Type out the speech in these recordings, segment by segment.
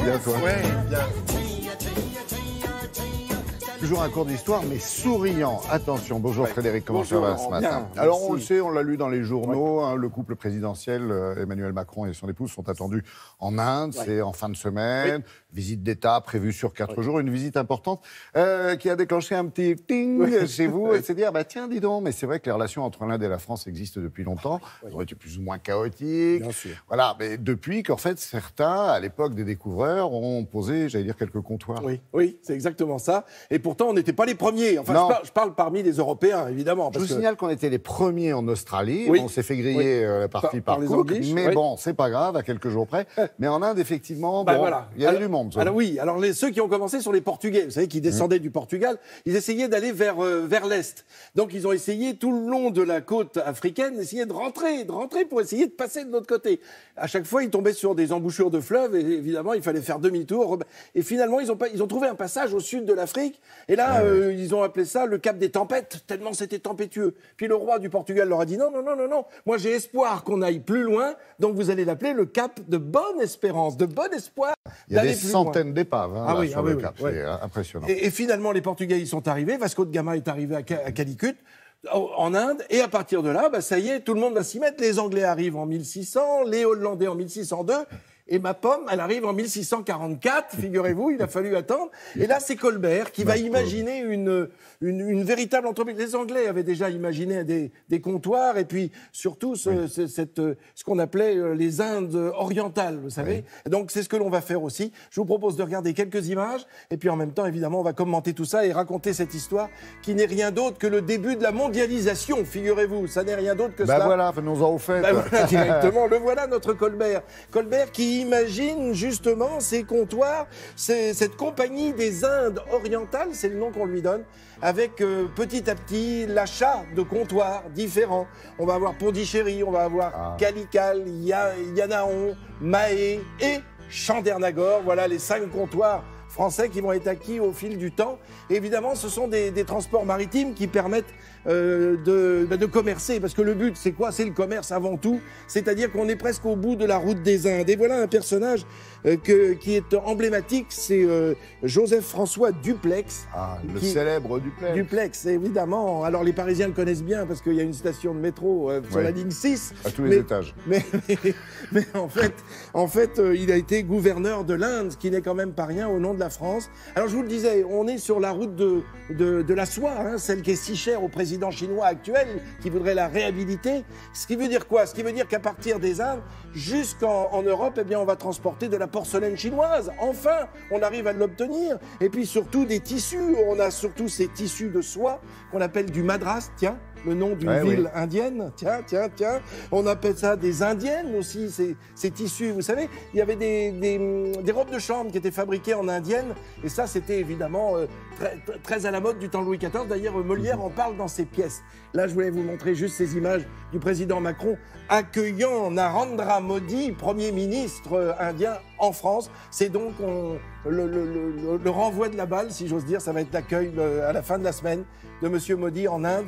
bien toi. Ouais, bien. Toujours un cours d'histoire, mais souriant. Attention, bonjour Frédéric, comment ça va ce matin? Bien, Alors merci. on le sait, on l'a lu dans les journaux, hein, le couple présidentiel, Emmanuel Macron et son épouse sont attendus en Inde, c'est en fin de semaine, visite d'État prévue sur 4 jours, une visite importante qui a déclenché un petit ting chez vous, et c'est dire, bah tiens, dis donc, mais c'est vrai que les relations entre l'Inde et la France existent depuis longtemps, elles ont été plus ou moins chaotiques, Bien sûr. voilà, mais depuis qu'en fait certains, à l'époque des découvreurs, ont posé, j'allais dire, quelques comptoirs. Oui, c'est exactement ça. Et pourtant, on n'était pas les premiers. Enfin, Non. je parle parmi les Européens, évidemment. Je Parce vous que... signale qu'on était les premiers en Australie. Oui. On s'est fait griller la partie Par par les Cook, Anglais, mais oui. bon, c'est pas grave, à quelques jours près. Mais en Inde, effectivement, Bah bon, voilà. il y avait du monde. Ça. Alors oui, alors ceux qui ont commencé sont les Portugais, vous savez, qui descendaient du Portugal. Ils essayaient d'aller vers l'Est. Donc ils ont essayé tout le long de la côte africaine, d'essayer de rentrer pour essayer de passer de l'autre côté. À chaque fois, ils tombaient sur des embouchures de fleuves et évidemment, il fallait faire demi-tour. Et finalement, ils ont trouvé un passage au sud de l'Afrique. Et là, ils ont appelé ça le cap des tempêtes, tellement c'était tempétueux. Puis le roi du Portugal leur a dit non, moi j'ai espoir qu'on aille plus loin, donc vous allez l'appeler le cap de bonne espérance, de bon espoir. Il y a des centaines d'épaves sur le cap, oui. c'est impressionnant. Et finalement, les Portugais, ils sont arrivés, Vasco de Gama est arrivé à Calicut, en Inde, et à partir de là, ça y est, tout le monde va s'y mettre. Les Anglais arrivent en 1600, les Hollandais en 1602, et ma pomme, elle arrive en 1644, figurez-vous, il a fallu attendre. Et là, c'est Colbert qui va imaginer une véritable entreprise. Les Anglais avaient déjà imaginé des comptoirs, et puis surtout ce qu'on appelait les Indes orientales, vous savez. Et donc, c'est ce que l'on va faire aussi. Je vous propose de regarder quelques images, et puis en même temps, évidemment, on va commenter tout ça et raconter cette histoire qui n'est rien d'autre que le début de la mondialisation, figurez-vous. Ça n'est rien d'autre que cela. Voilà, venons-en au fait. Voilà, directement, le voilà notre Colbert. Colbert qui imagine justement ces comptoirs, cette compagnie des Indes orientales, c'est le nom qu'on lui donne, avec petit à petit l'achat de comptoirs différents. On va avoir Pondichéry, on va avoir Calical, Yanaon, Mahé et Chandernagore. Voilà les 5 comptoirs français qui vont être acquis au fil du temps. Et évidemment, ce sont des transports maritimes qui permettent de commercer, parce que le but, c'est quoi? C'est le commerce avant tout, c'est-à-dire qu'on est presque au bout de la route des Indes. Et voilà un personnage qui est emblématique, c'est Joseph-François Dupleix. Le célèbre Dupleix. Dupleix, évidemment. Alors les Parisiens le connaissent bien, parce qu'il y a une station de métro sur la ligne 6. À tous les étages. Mais en fait, il a été gouverneur de l'Inde, ce qui n'est quand même pas rien au nom de la France. Alors je vous le disais, on est sur la route de la soie, celle qui est si chère au président chinois actuel, qui voudrait la réhabiliter. Ce qui veut dire quoi? Ce qui veut dire qu'à partir des Indes, jusqu'en Europe, eh bien, on va transporter de la porcelaine chinoise. Enfin, on arrive à l'obtenir. Et puis surtout des tissus. On a surtout ces tissus de soie qu'on appelle du Madras, tiens, le nom d'une ville indienne. Tiens. On appelle ça des indiennes aussi, ces tissus. Vous savez, il y avait des robes de chambre qui étaient fabriquées en indienne. Et ça, c'était évidemment très à la mode du temps de Louis XIV. D'ailleurs, Molière en parle dans ses pièces. Là, je voulais vous montrer juste ces images du président Macron accueillant Narendra Modi, Premier ministre indien, en France. C'est donc le renvoi de la balle, si j'ose dire. Ça va être l'accueil à la fin de la semaine de M. Modi en Inde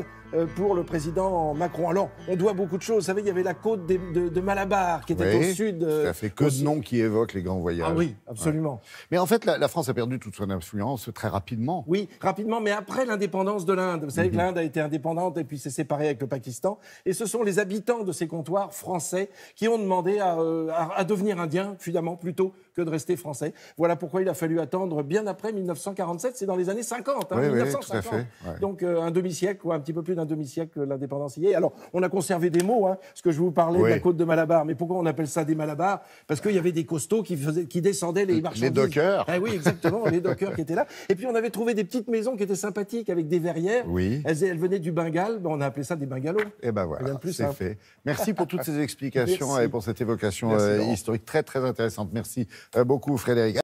pour le président Macron. Alors, on doit beaucoup de choses. Vous savez, il y avait la côte de Malabar qui était au sud. Ça fait que de noms qui évoquent les grands voyages. Ah oui, absolument. Ouais. Mais en fait, la France a perdu toute son influence très rapidement. Oui, rapidement, mais après l'indépendance de l'Inde. Vous savez que l'Inde a été indépendante et puis s'est séparée avec le Pakistan. Et ce sont les habitants de ces comptoirs français qui ont demandé à devenir indiens, finalement, plutôt que de rester français. Voilà pourquoi il a fallu attendre bien après 1947. C'est dans les années 50, 1950. Tout à fait. Ouais. Donc un demi-siècle, ou un petit peu plus d'un demi-siècle, l'indépendance y est. Alors, on a conservé des mots, parce que je vous parlais de la côte de Malabar. Mais pourquoi on appelle ça des Malabars? Parce qu'il y avait des costauds qui descendaient les marchandises. Les dockers. Ah oui, exactement, les dockers qui étaient là. Et puis, on avait trouvé des petites maisons qui étaient sympathiques, avec des verrières. Oui. Elles venaient du Bengale. On a appelé ça des bungalows. Et ben voilà, c'est fait. Merci pour toutes ces explications Merci. et pour cette évocation historique très, très intéressante. Merci beaucoup, Frédéric.